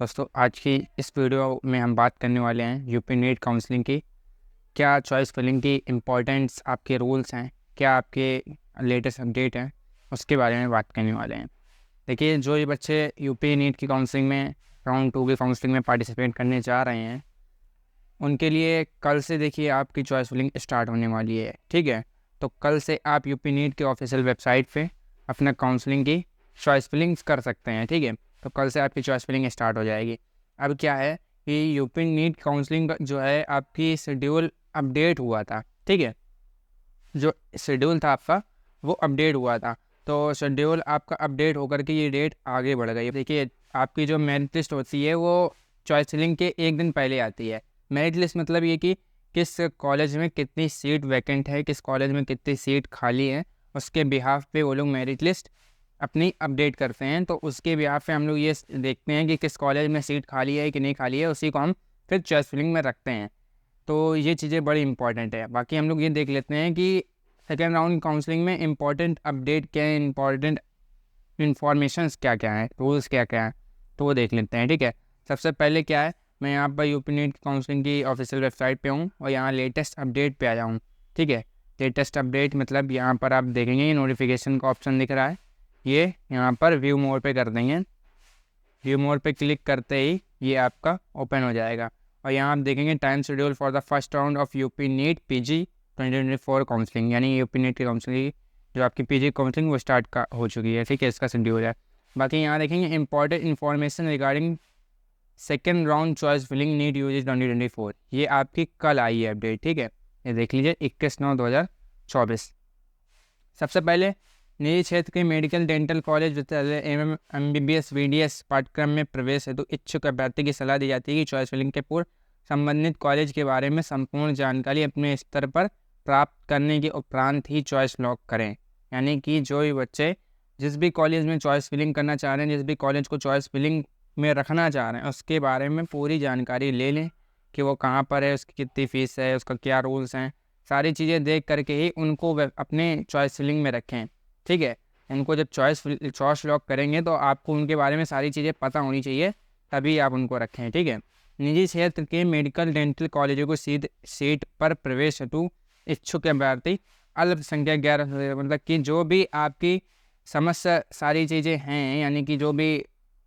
दोस्तों आज की इस वीडियो में हम बात करने वाले हैं यूपी नीट काउंसलिंग की। क्या चॉइस फिलिंग की इम्पोर्टेंस, आपके रूल्स हैं, क्या आपके लेटेस्ट अपडेट हैं, उसके बारे में बात करने वाले हैं। देखिए, जो ये बच्चे यूपी नीट की काउंसलिंग में राउंड 2 की काउंसलिंग में पार्टिसिपेट करने जा रहे हैं, उनके लिए कल से देखिए आपकी चॉइस फिलिंग स्टार्ट होने वाली है। ठीक है, तो कल से आप यूपी नीट के ऑफिशियल वेबसाइट पे अपना काउंसलिंग की चॉइस फिलिंग्स कर सकते हैं। ठीक है, तो कल से आपकी चॉइस फिलिंग स्टार्ट हो जाएगी। अब क्या है कि यूपी नीट काउंसलिंग जो है आपकी शेड्यूल अपडेट हुआ था। ठीक है, जो शेड्यूल था आपका वो अपडेट हुआ था, तो शेड्यूल आपका अपडेट होकर के ये डेट आगे बढ़ गई। देखिए, आपकी जो मेरिट लिस्ट होती है वो चॉइस फिलिंग के एक दिन पहले आती है। मेरिट लिस्ट मतलब ये कि किस कॉलेज में कितनी सीट वैकेंट है, किस कॉलेज में कितनी सीट खाली है, उसके बिहाफ पे वो लोग मेरिट लिस्ट अपनी अपडेट करते हैं। तो उसके बिहाफ पे हम लोग ये देखते हैं कि किस कॉलेज में सीट खाली है कि नहीं खाली है, उसी को हम फिर चॉइस फिलिंग में रखते हैं। तो ये चीज़ें बड़ी इंपॉर्टेंट है। बाकी हम लोग ये देख लेते हैं कि सेकेंड राउंड काउंसलिंग में इंपॉर्टेंट अपडेट क्या है, इंपॉर्टेंट इन्फॉर्मेशंस क्या क्या है, रूल्स क्या क्या है, तो वो देख लेते हैं। ठीक है, सबसे पहले क्या है, मैं यहाँ पर यूपी नीट काउंसलिंग की ऑफिशियल वेबसाइट पे हूँ और यहाँ लेटेस्ट अपडेट पे आया हूँ। ठीक है, लेटेस्ट अपडेट मतलब यहाँ पर आप देखेंगे ये नोटिफिकेशन का ऑप्शन दिख रहा है, ये यहाँ पर व्यू मोर पे कर देंगे। व्यू मोर पे क्लिक करते ही ये आपका ओपन हो जाएगा और यहाँ आप देखेंगे time schedule for the first round of UP NEET PG 2024 counselling, यानी यूपी नीट की काउंसलिंग जो आपकी पीजी काउंसलिंग वो स्टार्ट का हो चुकी है। ठीक है, इसका शेड्यूल है। बाकी यहाँ देखेंगे important information regarding second round choice filling NEET UG 2024, ये आपकी कल आई है अपडेट। ठीक है, ये देख लीजिए 21/9/2024। सबसे पहले निजी क्षेत्र के मेडिकल, डेंटल कॉलेज, विद्यालय एवं MBBS VDS पाठ्यक्रम में प्रवेश हेतु इच्छुक अभ्यर्थी की सलाह दी जाती है कि चॉइस फिलिंग के पूर्व संबंधित कॉलेज के बारे में संपूर्ण जानकारी अपने स्तर पर प्राप्त करने के उपरांत ही चॉइस लॉक करें। यानी कि जो भी बच्चे जिस भी कॉलेज में चॉइस फिलिंग करना चाह रहे हैं, जिस भी कॉलेज को चॉइस फिलिंग में रखना चाह रहे हैं, उसके बारे में पूरी जानकारी ले लें कि वो कहाँ पर है, उसकी कितनी फ़ीस है, उसका क्या रूल्स हैं, सारी चीज़ें देख करके ही उनको अपने चॉइस फिलिंग में रखें। ठीक है, इनको जब चॉइस लॉक करेंगे तो आपको उनके बारे में सारी चीज़ें पता होनी चाहिए, तभी आप उनको रखें। ठीक है, निजी क्षेत्र के मेडिकल, डेंटल कॉलेजों को सीट पर प्रवेश हेतु इच्छुक अभ्यर्थी अल्पसंख्यक गैर, मतलब कि जो भी आपकी समस्या सारी चीज़ें हैं, यानी कि जो भी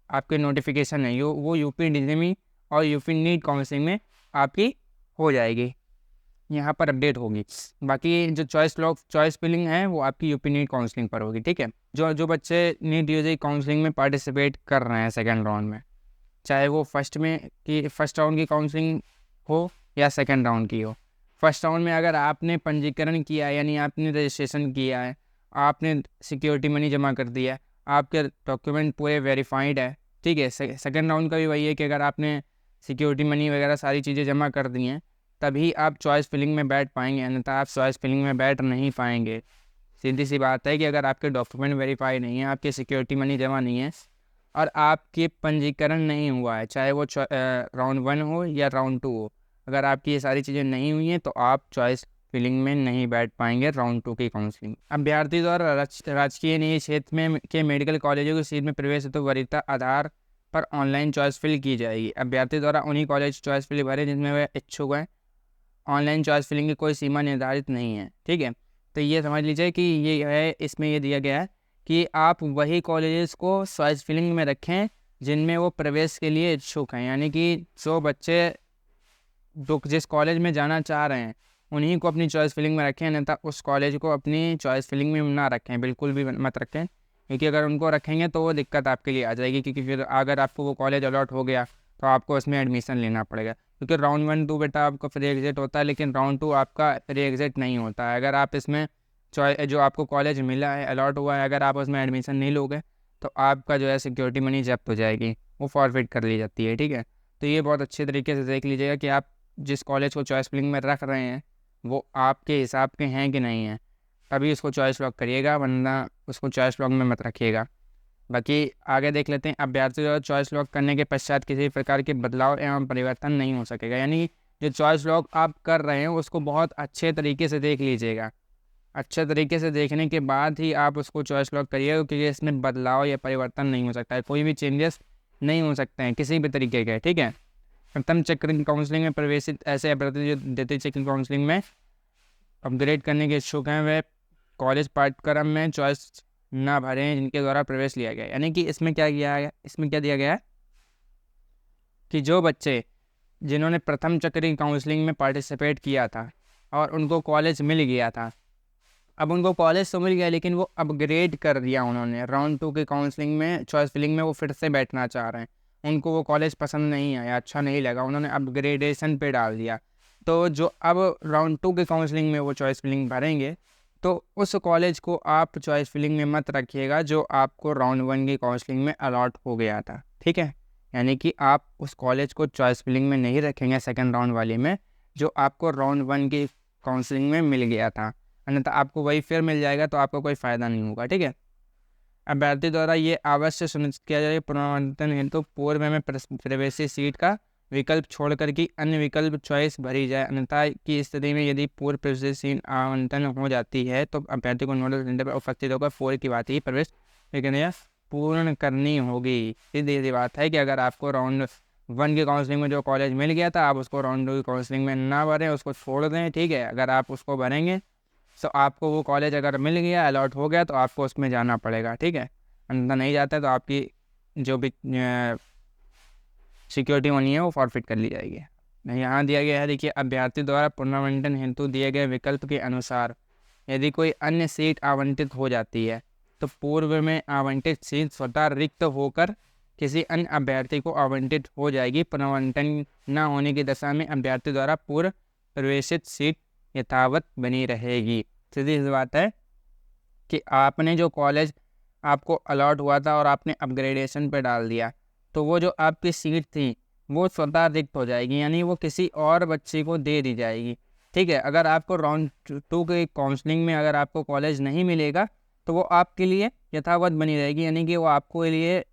आपके नोटिफिकेशन है वो यूपी डिजमी और यूपी नीट काउंसलिंग में आपकी हो जाएगी, यहाँ पर अपडेट होगी। बाकी जो चॉइस फिलिंग है वो आपकी यूपी नीट काउंसलिंग पर होगी। ठीक है, जो जो बच्चे नीट यूजी काउंसलिंग में पार्टिसिपेट कर रहे हैं सेकेंड राउंड में, चाहे वो फर्स्ट राउंड की काउंसलिंग हो या सेकेंड राउंड की हो। फर्स्ट राउंड में अगर आपने पंजीकरण किया है, यानी आपने रजिस्ट्रेशन किया है, आपने सिक्योरिटी मनी जमा कर दिया है, आपके डॉक्यूमेंट पूरे वेरीफाइड है। ठीक है, सेकेंड राउंड का भी वही है कि अगर आपने सिक्योरिटी मनी वगैरह सारी चीज़ें जमा कर दी हैं, तभी आप चॉइस फिलिंग में बैठ पाएंगे, अन्यथा आप चॉइस फिलिंग में बैठ नहीं पाएंगे। सीधी सी बात है कि अगर आपके डॉक्यूमेंट वेरीफाई नहीं है, आपकी सिक्योरिटी मनी जमा नहीं है और आपके पंजीकरण नहीं हुआ है, चाहे वो राउंड 1 हो या राउंड 2 हो, अगर आपकी ये सारी चीज़ें नहीं हुई हैं तो आप चॉइस फिलिंग में नहीं बैठ पाएंगे राउंड 2 की काउंसलिंग। अभ्यर्थी द्वारा राजकीय निजी क्षेत्र में के मेडिकल कॉलेजों की सीट में प्रवेश हेतु वरीयता आधार पर ऑनलाइन चॉइस फिल की जाएगी। अभ्यर्थी द्वारा उन्हीं कॉलेज चॉइस फिल भरे जिनमें वह इच्छुक है। ऑनलाइन चॉइस फिलिंग की कोई सीमा निर्धारित नहीं है। ठीक है, तो ये समझ लीजिए कि ये है, इसमें ये दिया गया है कि आप वही कॉलेजेस को चॉइस फिलिंग में रखें जिनमें वो प्रवेश के लिए इच्छुक हैं, यानी कि जो बच्चे जो जिस कॉलेज में जाना चाह रहे हैं उन्हीं को अपनी चॉइस फिलिंग में रखें, अन्यथा उस कॉलेज को अपनी चॉइस फिलिंग में ना रखें, बिल्कुल भी मत रखें। क्योंकि अगर उनको रखेंगे तो वो दिक्कत आपके लिए आ जाएगी, क्योंकि फिर अगर आपको वो कॉलेज अलॉट हो गया तो आपको उसमें एडमिशन लेना पड़ेगा। क्योंकि राउंड 1 2 बेटा आपका फ्री एग्जिट होता है, लेकिन राउंड 2 आपका फ्री एग्जिट नहीं होता है। अगर आप इसमें जो आपको कॉलेज मिला है, अलॉट हुआ है, अगर आप उसमें एडमिशन नहीं लोगे तो आपका जो है सिक्योरिटी मनी जब्त हो जाएगी, वो फॉरफिट कर ली जाती है। ठीक है, तो ये बहुत अच्छे तरीके से देख लीजिएगा कि आप जिस कॉलेज को चॉइस फिलिंग में रख रहे हैं वो आपके हिसाब के हैं कि नहीं हैं, तभी उसको चॉइस लॉक करिएगा, वरना उसको चॉइस लॉक में मत रखिएगा। बाकी आगे देख लेते हैं। अभ्यर्थी द्वारा चॉइस लॉक करने के पश्चात किसी प्रकार के बदलाव एवं परिवर्तन नहीं हो सकेगा। यानी जो चॉइस लॉक आप कर रहे हैं उसको बहुत अच्छे तरीके से देख लीजिएगा, अच्छे तरीके से देखने के बाद ही आप उसको चॉइस लॉक करिएगा, क्योंकि इसमें बदलाव या परिवर्तन नहीं हो सकता है, कोई भी चेंजेस नहीं हो सकते हैं किसी भी तरीके के, ठीक है। प्रथम चक्र की काउंसलिंग में प्रवेशित ऐसे अभ्यर्थी जो द्वितीय चक्र काउंसलिंग में अपग्रेड करने के इच्छुक हैं वे कॉलेज पाठ्यक्रम में चॉइस ना भरें जिनके द्वारा प्रवेश लिया गया। यानी कि इसमें क्या किया है, इसमें क्या दिया गया है कि जो बच्चे जिन्होंने प्रथम चक्र की काउंसलिंग में पार्टिसिपेट किया था और उनको कॉलेज मिल गया था, अब उनको कॉलेज तो मिल गया लेकिन वो अपग्रेड कर दिया उन्होंने राउंड 2 के काउंसलिंग में, चॉइस फिलिंग में वो फिर से बैठना चाह रहे हैं, उनको वो कॉलेज पसंद नहीं आया, अच्छा नहीं लगा, उन्होंने अपग्रेडेशन पे डाल दिया। तो जो अब राउंड 2 के काउंसलिंग में वो चॉइस फिलिंग भरेंगे तो उस कॉलेज को आप चॉइस फिलिंग में मत रखिएगा जो आपको राउंड 1 की काउंसलिंग में अलॉट हो गया था, ठीक है। यानी कि आप उस कॉलेज को चॉइस फिलिंग में नहीं रखेंगे सेकंड राउंड वाले में जो आपको राउंड 1 की काउंसलिंग में मिल गया था, अन्यथा आपको वही फिर मिल जाएगा तो आपको कोई फ़ायदा नहीं होगा, ठीक है। अभ्यर्थी द्वारा ये अवश्य सुनिश्चित किया जाए पुनरावंतन हेतु पूर्व में प्रवेशी सीट का विकल्प छोड़कर कि अन्य विकल्प चॉइस भरी जाए, अन्यथा की स्थिति में यदि पूर्व प्रवेशी सीट आवंटन हो जाती है तो अभ्यर्थी को नोडल सेंटर पर उपस्थित होकर पूर्व की बात ही प्रवेश प्रक्रिया पूर्ण करनी होगी। सीधी बात है कि अगर आपको राउंड 1 की काउंसलिंग में जो कॉलेज मिल गया था आप उसको राउंड 2 की काउंसलिंग में ना भरें, उसको छोड़ दें, ठीक है। अगर आप उसको भरेंगे तो आपको वो कॉलेज अगर मिल गया, अलॉट हो गया तो आपको उसमें जाना पड़ेगा, ठीक है। अन्यथा नहीं जाता है तो आपकी जो भी सिक्योरिटी मनी है वो फॉरफिट कर ली जाएगी। यहाँ दिया गया है, देखिए, अभ्यर्थी द्वारा पुनर्वंटन हेतु दिए गए विकल्प के अनुसार यदि कोई अन्य सीट आवंटित हो जाती है तो पूर्व में आवंटित सीट स्वतः रिक्त होकर किसी अन्य अभ्यर्थी को आवंटित हो जाएगी। पुनर्वंटन न होने की दशा में अभ्यर्थी द्वारा पूर्व प्रवेशित सीट यथावत बनी रहेगी। सीधी सी बात है कि आपने जो कॉलेज आपको अलॉट हुआ था और आपने अपग्रेडेशन पे डाल दिया तो वो जो आपकी सीट थी वो स्वतः रिक्त हो जाएगी, यानी वो किसी और बच्चे को दे दी जाएगी, ठीक है। अगर आपको राउंड 2 के काउंसलिंग में अगर आपको कॉलेज नहीं मिलेगा तो वो आपके लिए यथावत बनी रहेगी, यानी कि वो आपको लिए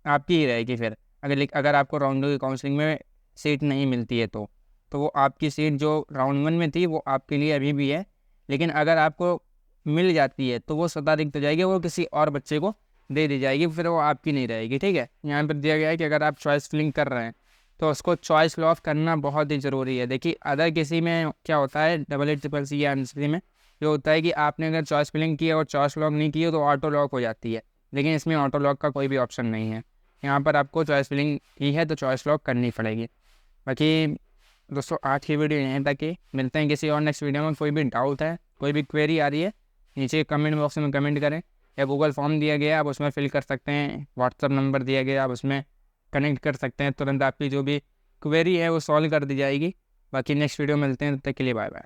आपकी ही रहेगी फिर। अगर आपको राउंड 2 की काउंसलिंग में सीट नहीं मिलती है तो वो आपकी सीट जो राउंड 1 में थी वो आपके लिए अभी भी है, लेकिन अगर आपको मिल जाती है तो वो स्वतः रिक्त हो जाएगी, वो किसी और बच्चे को दे दी जाएगी, फिर वो आपकी नहीं रहेगी, ठीक है। यहाँ पर दिया गया है कि अगर आप चॉइस फिलिंग कर रहे हैं तो उसको चॉइस लॉक करना बहुत ही ज़रूरी है। देखिए, अदर किसी में क्या होता है, CCC या NCC में जो होता है कि आपने अगर चॉइस फिलिंग की और चॉइस लॉक नहीं की हो तो ऑटो लॉक हो जाती है, लेकिन इसमें ऑटो लॉक का कोई भी ऑप्शन नहीं है। यहाँ पर आपको चॉइस फिलिंग की है तो चॉइस लॉक करनी पड़ेगी। बाकी दोस्तों, आज की वीडियो यहीं तक ही, मिलते हैं किसी और नेक्स्ट वीडियो में। कोई भी डाउट है, कोई भी क्वेरी आ रही है, नीचे कमेंट बॉक्स में कमेंट करें, या गूगल फॉर्म दिया गया आप उसमें फिल कर सकते हैं, व्हाट्सअप नंबर दिया गया आप उसमें कनेक्ट कर सकते हैं, तुरंत आपकी जो भी क्वेरी है वो सॉल्व कर दी जाएगी। बाकी नेक्स्ट वीडियो मिलते हैं, तब तक के लिए बाय बाय।